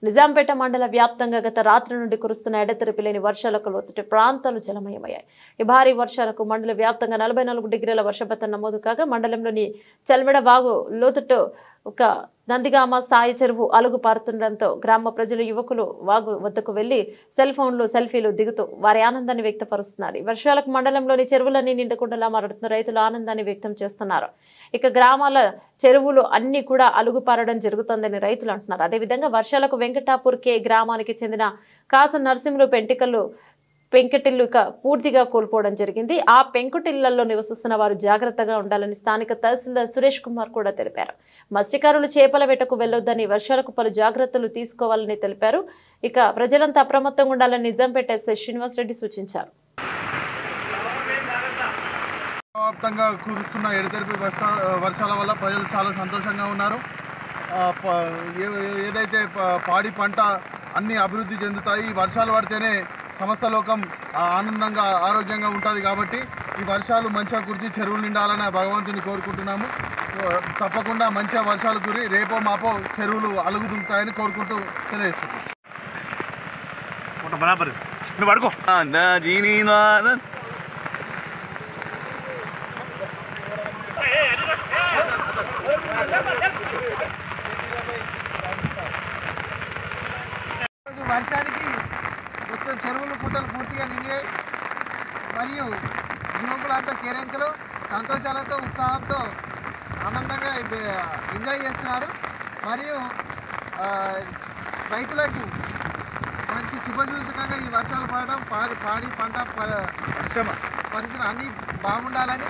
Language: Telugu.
నిజాంపేట మండల వ్యాప్తంగా గత రాత్రి నుండి కురుస్తున్న ఎడతెరిపి లేని వర్షాలకు లోతట్టు ప్రాంతాలు జలమయమయ్యాయి. ఈ భారీ వర్షాలకు మండల వ్యాప్తంగా 44 డిగ్రీల వర్షపాతం నమోదు కాగా మండలంలోని చల్మెడ వాగు లోతట్టు ఒక నందిగామ సాయి చెరువు అలుగు పారుతుండటంతో గ్రామ ప్రజలు యువకులు వాగు వద్దకు వెళ్లి సెల్ ఫోన్లు సెల్ఫీలు దిగుతూ వారి ఆనందాన్ని వ్యక్తపరుస్తున్నారు. ఈ వర్షాలకు మండలంలోని చెరువులన్నీ నిండుకుండలా మారుతున్న రైతులు ఆనందాన్ని వ్యక్తం చేస్తున్నారు. ఇక గ్రామాల చెరువులు అన్ని కూడా అలుగు పారడం జరుగుతుందని రైతులు అంటున్నారు. అదేవిధంగా వర్షాలకు వెంకటాపూర్ కే గ్రామానికి చెందిన కాస నరసింహులు పెంకుటిల్లు పూర్తిగా కోల్పోవడం జరిగింది. ఆ పెంకుటిళ్లలో నివసిస్తున్న వారు జాగ్రత్తగా ఉండాలని స్థానిక తహసీల్దార్ సురేష్ కుమార్ కూడా తెలిపారు. మత్స్యకారులు చేపల వేటకు వెళ్లొద్దని, వర్షాలకు పలు జాగ్రత్తలు తీసుకోవాలని తెలిపారు. ఇక ప్రజలంతా అప్రమత్తంగా ఉండాలని నిజాంపేట ఎస్ఐ శ్రీనివాస్ రెడ్డి సూచించారు. వ్యాప్తంగా కురుస్తున్న ఎడతెరిపి వర్షాల వల్ల ప్రజలు చాలా సంతోషంగా ఉన్నారు. ఏదైతే పాడి పంట అన్ని అభివృద్ధి చెందుతాయి. ఈ వర్షాలు పడితేనే సమస్త లోకం ఆనందంగా ఆరోగ్యంగా ఉంటుంది. కాబట్టి ఈ వర్షాలు మంచిగా కురిచి చెరువులు నిండాలని భగవంతుని కోరుకుంటున్నాము. తప్పకుండా మంచిగా వర్షాలు కురి రేపో మాపో చెరువులు అలుగుతుంటాయని కోరుకుంటూ తెలియజేస్తున్నాం. వర్షానికి మొత్తం చెరువులు పుట్టలు పూర్తిగా నిండినాయి. మరియు యువకులంతా కేరింతలు సంతోషాలతో ఉత్సాహంతో ఆనందంగా ఎంజాయ్ చేస్తున్నారు. మరియు రైతులకు మంచి శుభసూచకంగా ఈ వర్షాలు పడడం పాడి పంట పరిశ్రమ అన్నీ బాగుండాలని